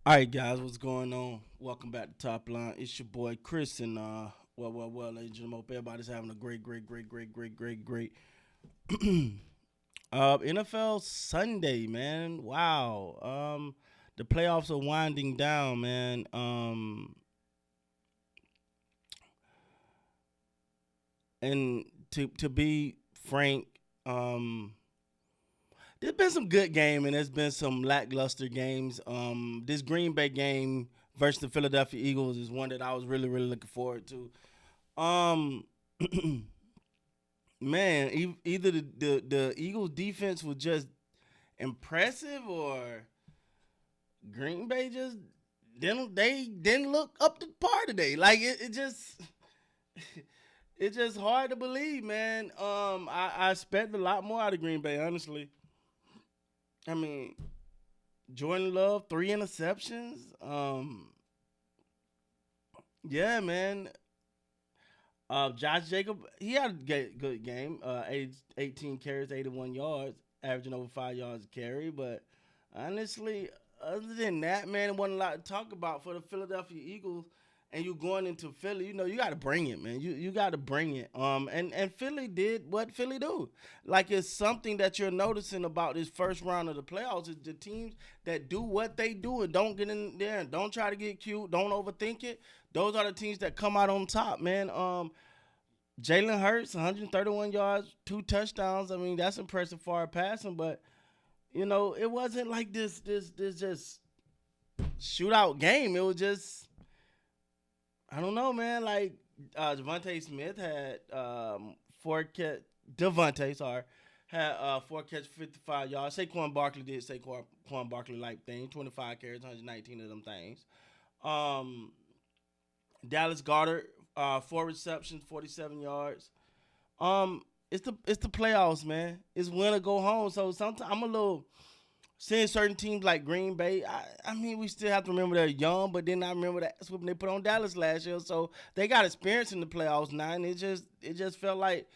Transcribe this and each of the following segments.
All right, guys, what's going on? Welcome back to Top Line. It's your boy Chris, and ladies and gentlemen, hope everybody's having a great NFL Sunday, man. Wow. The playoffs are winding down, man. And to be frank, there's been some good game and there's been some lackluster games. This Green Bay game versus the Philadelphia Eagles is one that I was really looking forward to. Um, man, either the Eagles defense was just impressive or Green Bay just didn't look up to par today. Like it just it's just hard to believe, man. I expect a lot more out of Green Bay, honestly. I mean, Jordan Love, 3 interceptions. Yeah, man. Josh Jacob, he had a good game. 18 carries, 81 yards, averaging over 5 yards a carry. But honestly, other than that, man, it wasn't a lot to talk about for the Philadelphia Eagles. And you going into Philly, you got to bring it, man. You got to bring it. And Philly did what Philly do. Like it's something that you're noticing about this first round of the playoffs is the teams that do what they do and don't get in there and don't try to get cute, don't overthink it. Those are the teams that come out on top, man. Jalen Hurts, 131 yards, 2 touchdowns. I mean, that's impressive for passing, but it wasn't like this just shootout game. It was just I don't know, man. Like Devontae Smith had four catch. Devontae, sorry, had 4 catch, 55 yards. Saquon Barkley did Saquon Barkley like thing. 25 carries, 119 of them things. Um, Dallas Goddard, 4 receptions, 47 yards. It's the playoffs, man. It's win or go home. So sometimes I'm a little seeing certain teams like Green Bay. I mean, we still have to remember they're young, but then I remember that that's what they put on Dallas last year. So they got experience in the playoffs now, and it just felt like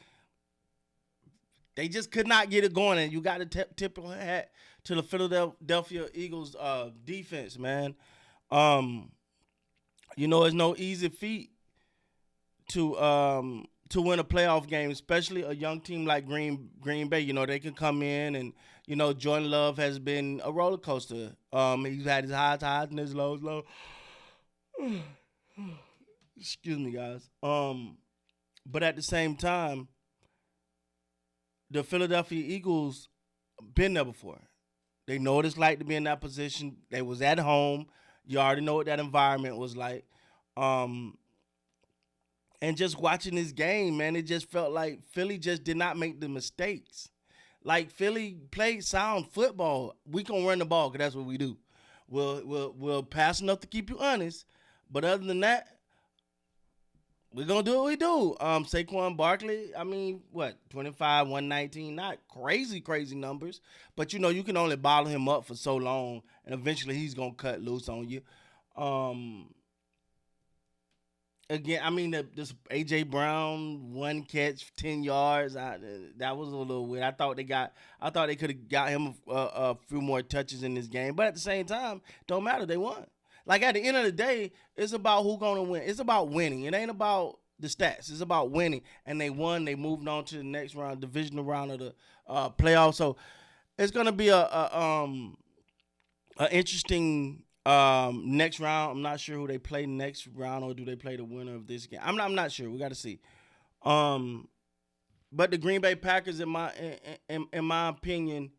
they just could not get it going. And you got to tip your hat to the Philadelphia Eagles defense, man. Um, it's no easy feat to win a playoff game, especially a young team like Green Bay. They can come in and Jordan Love has been a roller coaster. He's had his highs and his lows. Excuse me, guys. But at the same time, the Philadelphia Eagles been there before. They know what it's like to be in that position. They was at home. You already know what that environment was like. Um, and just watching this game, man, it just felt like Philly just did not make the mistakes. Like Philly played sound football. We gonna run the ball because that's what we do. We'll pass enough to keep you honest, but other than that, we're gonna do what we do. Saquon Barkley, I mean, what 25, 119, not crazy numbers, but you can only bottle him up for so long, and eventually he's gonna cut loose on you. Um, Again, I mean, this AJ Brown 1 catch, 10 yards. That was a little weird. I thought they could have got him a few more touches in this game, but at the same time, don't matter. They won. Like at the end of the day, it's about who gonna win. It's about winning. It ain't about the stats. It's about winning, and they won. They moved on to the next round, divisional round of the playoffs. So it's gonna be a interesting next round. I'm not sure who they play next round, or do they play the winner of this game. I'm not sure. We got to see. Um, but the Green Bay Packers, in my opinion,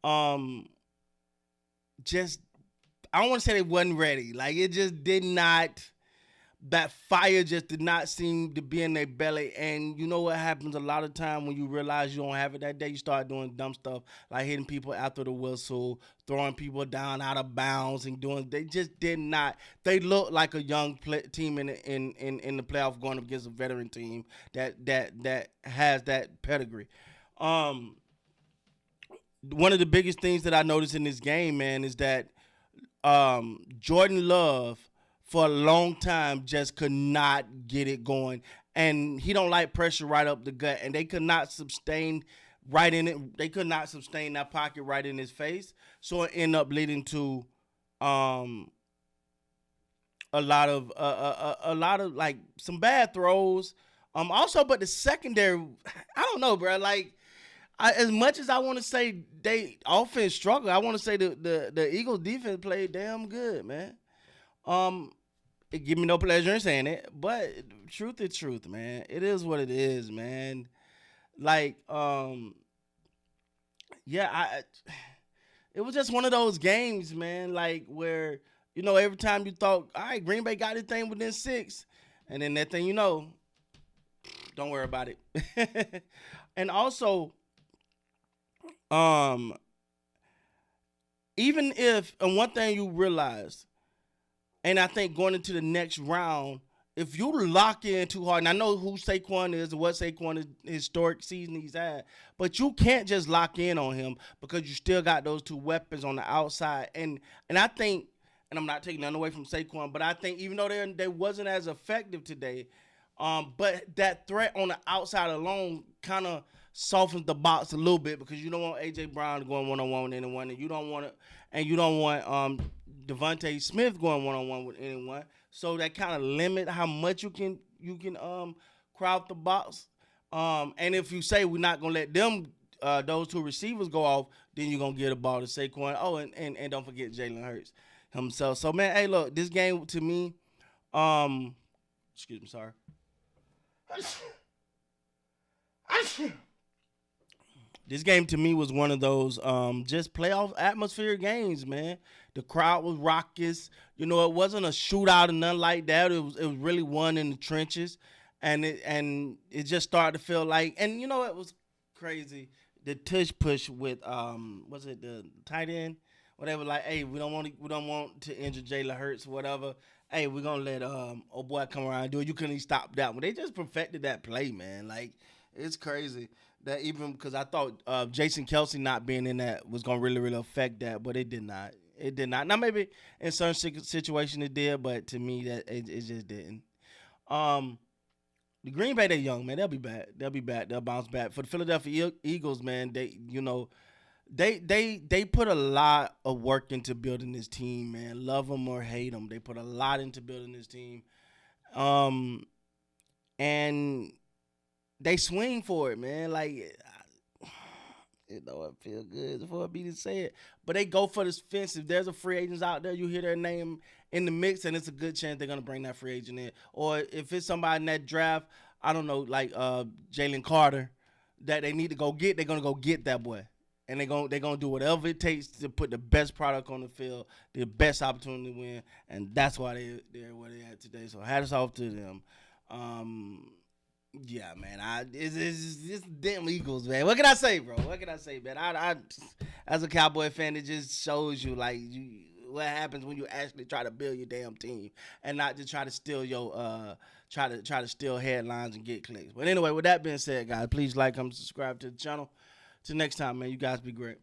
um, just I don't want to say they wasn't ready. Like it just did not. That fire just did not seem to be in their belly. And you know what happens a lot of time when you realize you don't have it that day, you start doing dumb stuff like hitting people after the whistle, throwing people down out of bounds, and doing. They just did not. They look like a young team in the playoff going up against a veteran team that has that pedigree. Um, One of the biggest things that I noticed in this game, man, is that Jordan Love for a long time just could not get it going, and he don't like pressure right up the gut, and they could not sustain right in it. They could not sustain that pocket right in his face, so it ended up leading to Um, a lot of like some bad throws. Also, but the secondary, I don't know, bro. Like, as much as I want to say they offense struggle, I want to say the Eagles defense played damn good, man. Um, it give me no pleasure in saying it, but truth is truth, man. It is what it is, man. Like, yeah, it was just one of those games, man. Like where every time you thought, all right, Green Bay got this thing within six, and then that thing, don't worry about it. And also, um, even if and one thing you realize, and I think going into the next round, if you lock in too hard, and I know who Saquon is and what Saquon is historic season he's had, but you can't just lock in on him because you still got those two weapons on the outside. And I think, and I'm not taking nothing away from Saquon, but I think even though they wasn't as effective today, but that threat on the outside alone kind of softens the box a little bit because you don't want AJ Brown going one on one with anyone, and you don't want Devontae Smith going one on one with anyone. So that kind of limit how much you can crowd the box. And if you say we're not gonna let them those two receivers go off, then you're gonna get a ball to Saquon. Oh, and don't forget Jalen Hurts himself. So man, hey, look, this game to me, excuse me, sorry. This game to me was one of those just playoff atmosphere games, man. The crowd was raucous. It wasn't a shootout or nothing like that. It was really one in the trenches, and it just started to feel like, and it was crazy. The tush push with was it the tight end, whatever. Like, hey, we don't want to injure Jalen Hurts, whatever. Hey, we're gonna let old boy come around and do it. You couldn't even stop that one. They just perfected that play, man. Like, it's crazy that even because I thought Jason Kelsey not being in that was gonna really really affect that, but it did not. It did not. Now maybe in certain situations it did, but to me that it just didn't. Um, the Green Bay, they're young, man. They'll be back. They'll be back. They'll bounce back. For the Philadelphia Eagles, man, they put a lot of work into building this team, man. Love them or hate them, they put a lot into building this team. Um, and they swing for it, man. Like, it feel good for me to say it, but they go for this fence. If there's a free agent out there, you hear their name in the mix, and it's a good chance they're gonna bring that free agent in. Or if it's somebody in that draft, I don't know, like Jalen Carter, that they need to go get, they're gonna go get that boy, and they're gonna do whatever it takes to put the best product on the field, the best opportunity to win, and that's why they're where they at today. So hats off to them. Um, yeah, man. It's damn Eagles, man. What can I say, bro? What can I say, man? I as a Cowboy fan, it just shows you like what happens when you actually try to build your damn team and not just try to steal your try to steal headlines and get clicks. But anyway, with that being said, guys, please like, comment, subscribe to the channel. Till next time, man. You guys be great.